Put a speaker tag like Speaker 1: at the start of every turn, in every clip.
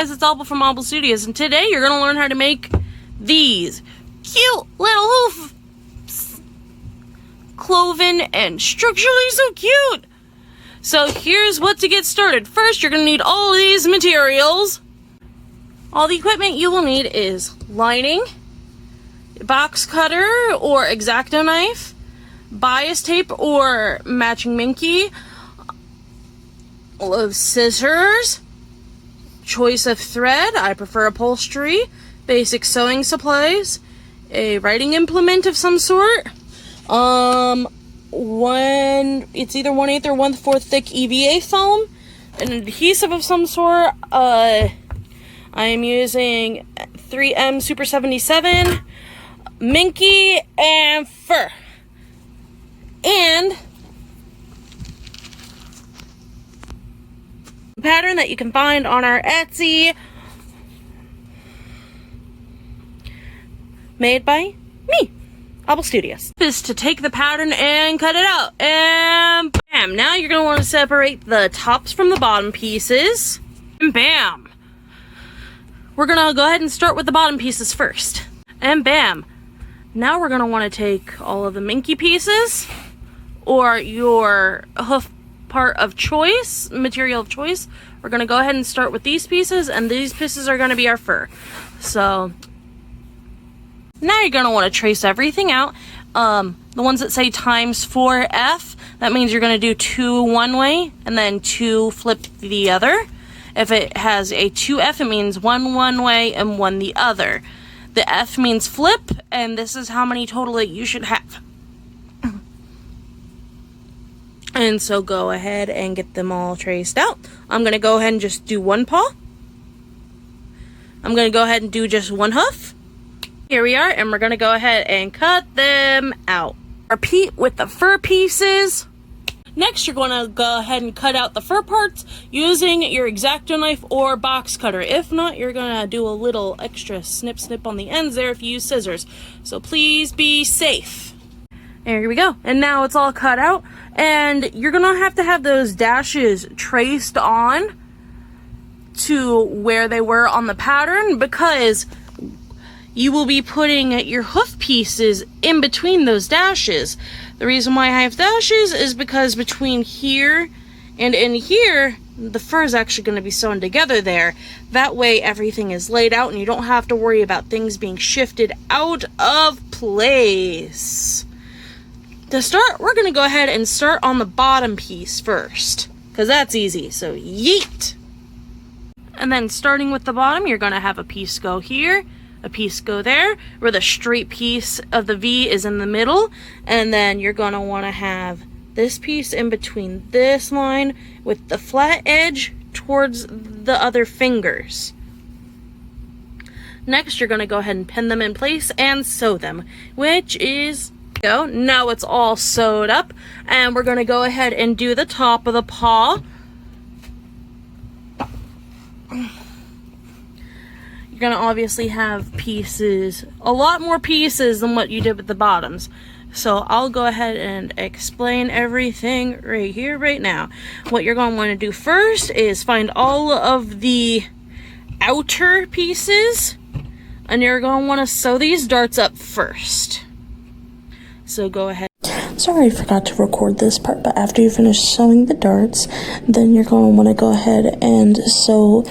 Speaker 1: Guys, it's Alba from Alba Studios, and today you're going to learn how to make these cute little hoofs. Cloven and structurally so cute. So here's what to get started. First, you're going to need all of these materials. All the equipment you will need is lining, box cutter or X-Acto knife, bias tape or matching minky, scissors, choice of thread, I prefer upholstery, basic sewing supplies, a writing implement of some sort, it's either 1/8 or 1/4 thick EVA foam, an adhesive of some sort. I am using 3M Super 77, minky, and fur. And a pattern that you can find on our Etsy, made by me, Alba Studios, is to take the pattern and cut it out. And bam! Now you're going to want to separate the tops from the bottom pieces. And bam! We're going to go ahead and start with the bottom pieces first. And bam! Now we're going to want to take all of the minky pieces, or your hoof part of choice, material of choice. We're going to go ahead and start with these pieces, and these pieces are going to be our fur. So now you're going to want to trace everything out. The ones that say times 4F, that means you're going to do 2 one way and then 2 flip the other. If it has a 2F, it means 1 one way and 1 the other. The F means flip, and this is how many total that you should have. And so go ahead and get them all traced out. I'm going to go ahead and just do one paw. I'm going to go ahead and do just one hoof. Here we are, and we're going to go ahead and cut them out. Repeat with the fur pieces. Next, you're going to go ahead and cut out the fur parts using your X-Acto knife or box cutter. If not, you're going to do a little extra snip on the ends there if you use scissors. So please be safe. There we go. And now it's all cut out. And you're going to have those dashes traced on to where they were on the pattern, because you will be putting your hoof pieces in between those dashes. The reason why I have dashes is because between here and in here, the fur is actually going to be sewn together there. That way everything is laid out and you don't have to worry about things being shifted out of place. To start, we're going to go ahead and start on the bottom piece first, because that's easy. So yeet! And then starting with the bottom, you're going to have a piece go here, a piece go there, where the straight piece of the V is in the middle, and then you're going to want to have this piece in between this line with the flat edge towards the other fingers. Next, you're going to go ahead and pin them in place and sew them, which is go. Now it's all sewed up, and we're going to go ahead and do the top of the paw. You're going to obviously have pieces, a lot more pieces than what you did with the bottoms. So I'll go ahead and explain everything right here, right now. What you're going to want to do first is find all of the outer pieces, and you're going to want to sew these darts up first. So go ahead.
Speaker 2: Sorry I forgot to record this part, but after you finish sewing the darts, then you're going to want to go ahead and sew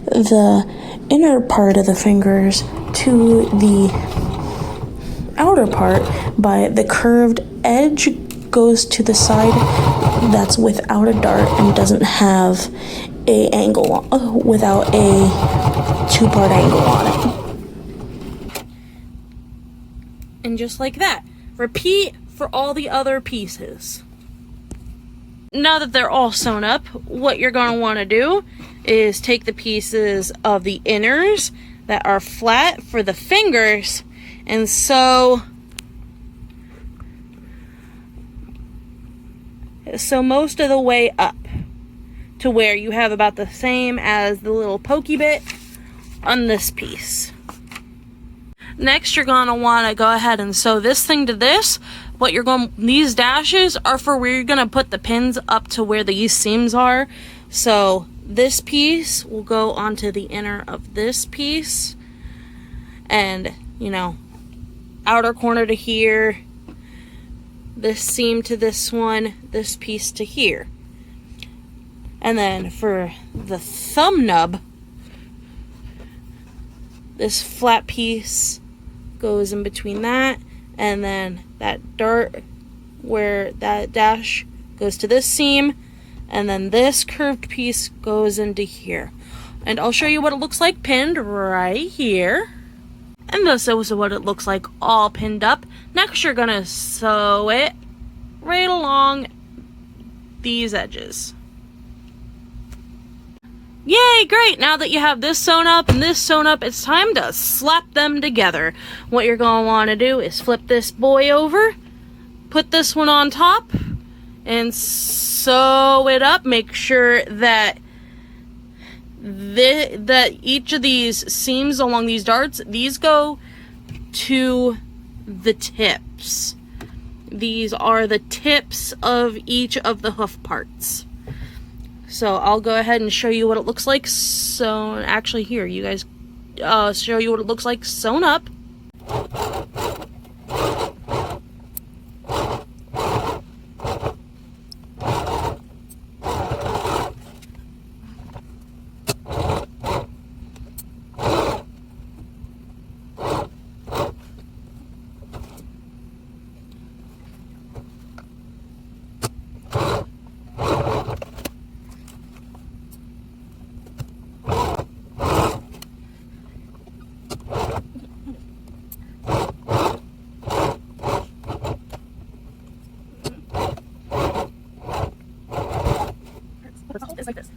Speaker 2: the inner part of the fingers to the outer part by the curved edge goes to the side that's without a dart and doesn't have a angle without a 2-part angle on it.
Speaker 1: And just like that. Repeat for all the other pieces. Now that they're all sewn up, what you're going to want to do is take the pieces of the inners that are flat for the fingers and sew most of the way up to where you have about the same as the little pokey bit on this piece. Next, you're going to want to go ahead and sew this thing to this. These dashes are for where you're going to put the pins up to where these seams are. So this piece will go onto the inner of this piece, and you know, outer corner to here, this seam to this one, this piece to here. And then for the thumb nub, this flat piece goes in between that, and then that dart where that dash goes to this seam, and then this curved piece goes into here. And I'll show you what it looks like pinned right here. And this is what it looks like all pinned up. Next, you're gonna sew it right along these edges. Yay, great! Now that you have this sewn up and this sewn up, it's time to slap them together. What you're gonna wanna do is flip this boy over, put this one on top, and sew it up. Make sure that each of these seams along these darts, these go to the tips. These are the tips of each of the hoof parts. So I'll go ahead and show you what it looks like sewn. Actually, here, you guys, show you what it looks like sewn up. It's like this.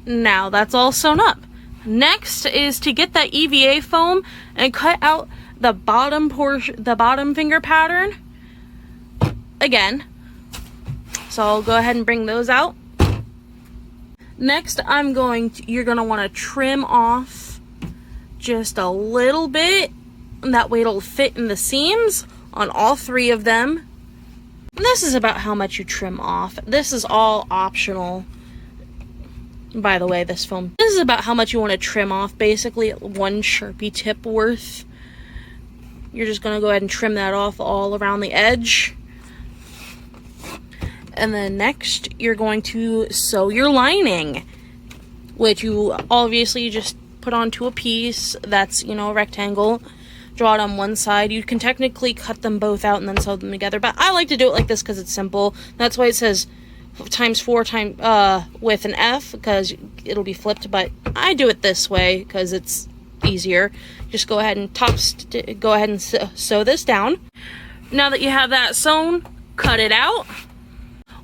Speaker 1: Now that's all sewn up. Next is to get that EVA foam and cut out the bottom portion, the bottom finger pattern again. So I'll go ahead and bring those out. Next, you're going to want to trim off just a little bit. That way it'll fit in the seams on all three of them. And this is about how much you trim off. This is all optional. By the way, this foam, this is about how much you want to trim off, basically 1 Sharpie tip worth. You're just going to go ahead and trim that off all around the edge. And then next, you're going to sew your lining, which you obviously just put onto a piece that's, you know, a rectangle. Draw it on one side. You can technically cut them both out and then sew them together, but I like to do it like this because it's simple. That's why it says ×4 with an F, because it'll be flipped, but I do it this way because it's easier. Just go ahead and sew this down. Now that you have that sewn, cut it out.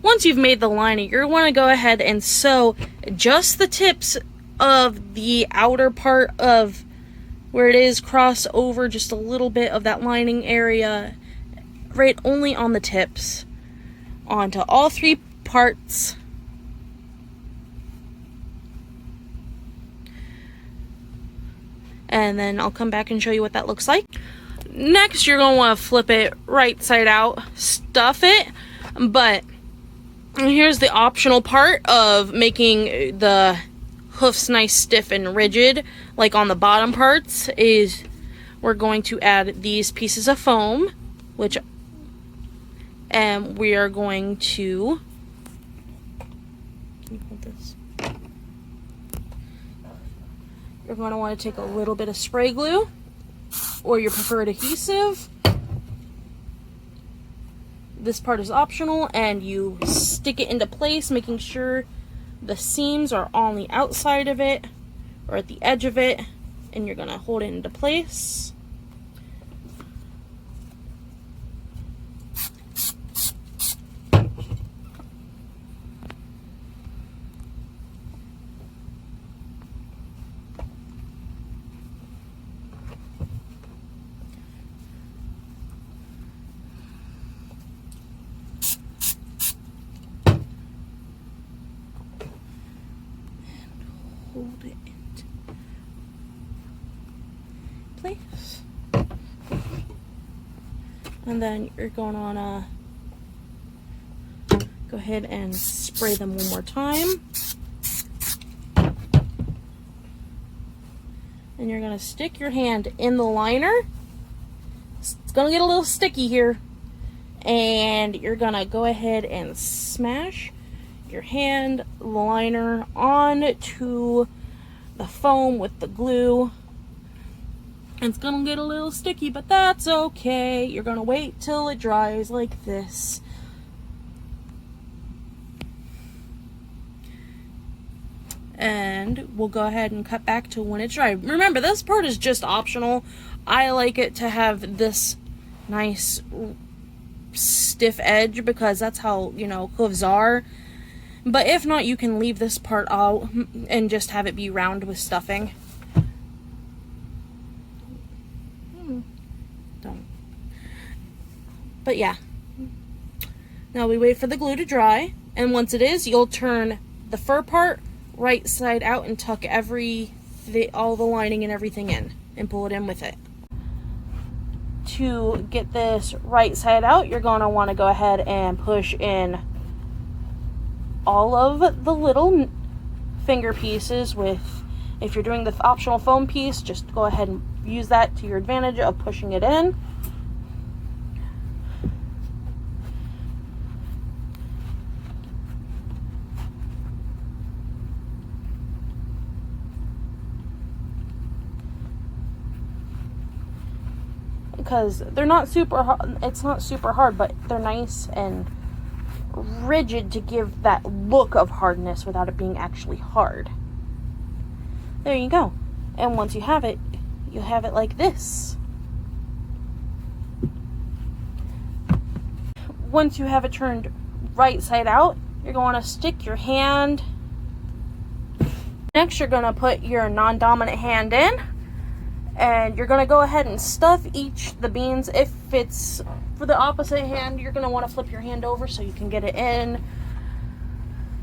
Speaker 1: Once you've made the lining, you're going to go ahead and sew just the tips of the outer part of where it is, cross over just a little bit of that lining area, right, only on the tips, onto all 3 parts. And then I'll come back and show you what that looks like. Next, you're going to want to flip it right side out, stuff it, but here's the optional part of making the hoofs nice, stiff, and rigid, like on the bottom parts, is we're going to add these pieces of foam, and we are going to, can you hold this? You're going to want to take a little bit of spray glue or your preferred adhesive. This part is optional, and you stick it into place, making sure the seams are on the outside of it or at the edge of it, and you're going to hold it into place. And then you're going to go ahead and spray them one more time. And you're going to stick your hand in the liner. It's going to get a little sticky here. And you're going to go ahead and smash your hand liner onto the foam with the glue. It's gonna get a little sticky, but that's okay. You're gonna wait till it dries like this. And we'll go ahead and cut back to when it's dry. Remember, this part is just optional. I like it to have this nice stiff edge because that's how, you know, hooves are. But if not, you can leave this part out and just have it be round with stuffing. Don't. But yeah. Now we wait for the glue to dry, and once it is, you'll turn the fur part right side out and tuck all the lining and everything in and pull it in with it. To get this right side out, you're going to want to go ahead and push in all of the little finger pieces with, if you're doing the optional foam piece, just go ahead and use that to your advantage of pushing it in. Because they're not super hard, it's not super hard, but they're nice and rigid to give that look of hardness without it being actually hard. There you go. And once you have it like this. Once you have it turned right side out, you're going to stick your hand. Next, you're going to put your non-dominant hand in, and you're going to go ahead and stuff the beans. If it's for the opposite hand, you're going to want to flip your hand over so you can get it in.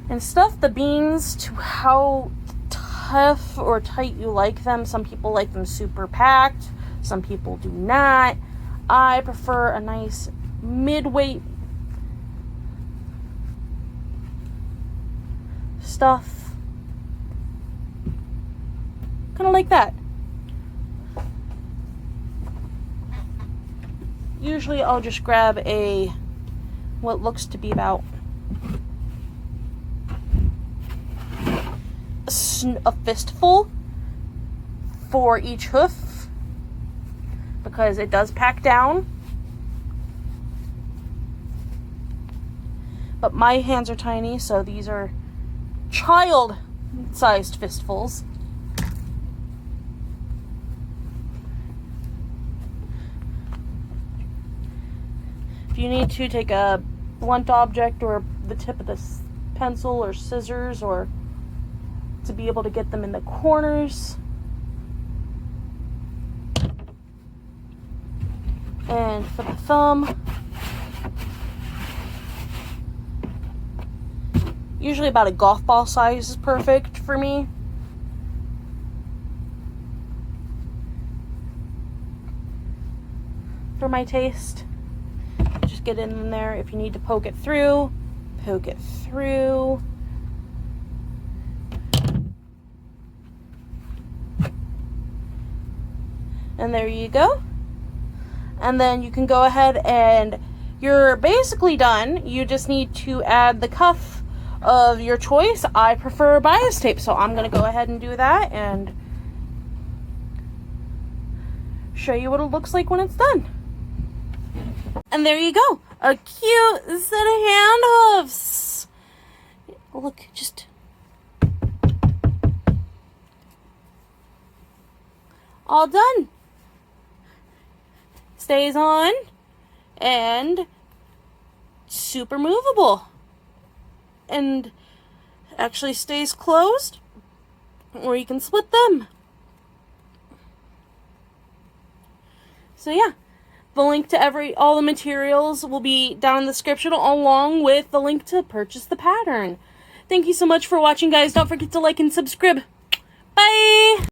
Speaker 1: And stuff the beans to how tough or tight you like them. Some people like them super packed. Some people do not. I prefer a nice mid-weight stuff. Kind of like that. Usually I'll just grab what looks to be about a fistful for each hoof, because it does pack down. But my hands are tiny, so these are child-sized fistfuls. If you need to, take a blunt object or the tip of the pencil or scissors, or to be able to get them in the corners. And for the thumb, usually about a golf ball size is perfect for me. For my taste. Just get it in there. If you need to poke it through, poke it through. And there you go. And then you can go ahead and you're basically done. You just need to add the cuff of your choice. I prefer bias tape, so I'm going to go ahead and do that and show you what it looks like when it's done. And there you go. A cute set of hand hoofs. Look, just all done. Stays on and super movable. And actually stays closed, or you can split them. So yeah. The link to all the materials will be down in the description, along with the link to purchase the pattern. Thank you so much for watching, guys. Don't forget to like and subscribe. Bye!